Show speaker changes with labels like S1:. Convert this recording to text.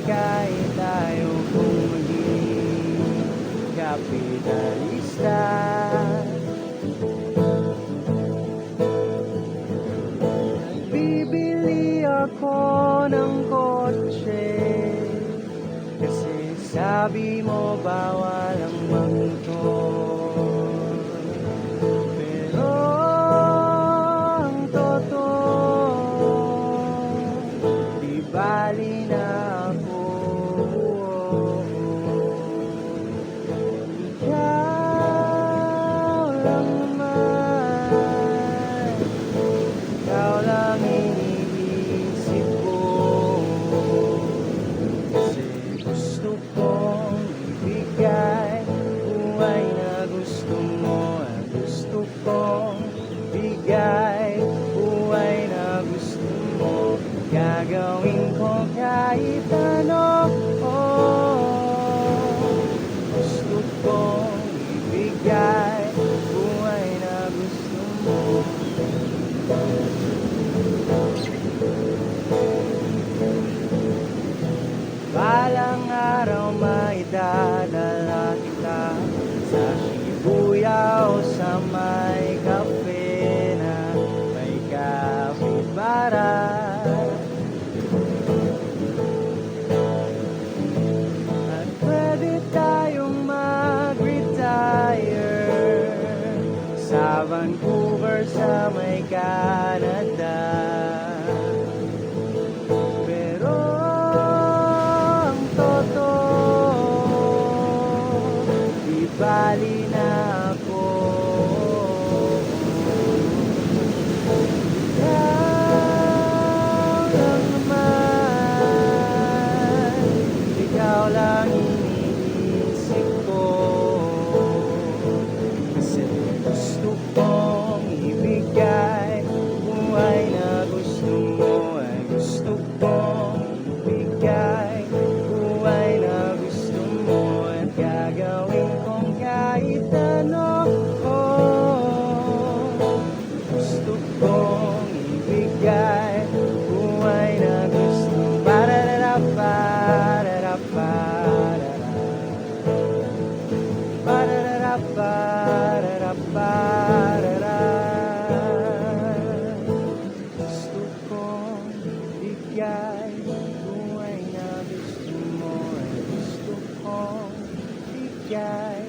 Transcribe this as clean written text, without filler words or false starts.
S1: kahit tayo kung maging kapitalista. Bibili ako ng kotse kasi sabi mo bawal ang magmotor. Pero ang totoo, di bali na ako. Ikaw lang naman, ikaw lang iniisip ko. Kasi gusto kong ibigay buhay na gusto mo, at gusto kong ibigay buhay na gusto mo. Gagawin ko kahit ano. Gusto kong ibigay buhay na gusto mo. Balang araw maidadala kita sa Shibuya o sa may cafe na may kapibara. At pwede tayong mag-retire sa Vancouver sa may Canada. Pero ang totoo, di bali na ako. Ikaw lang naman, ikaw lang iniisip ko. Kasi gusto kong ibigay buhay na gusto mo, ay gusto kong ibigay buhay na gusto mo. At gagawin kong kahit ano. Gusto kong ibigay buhay na gusto mo. Gusto kong ibigay buhay na gusto mo, ay gusto kong ibigay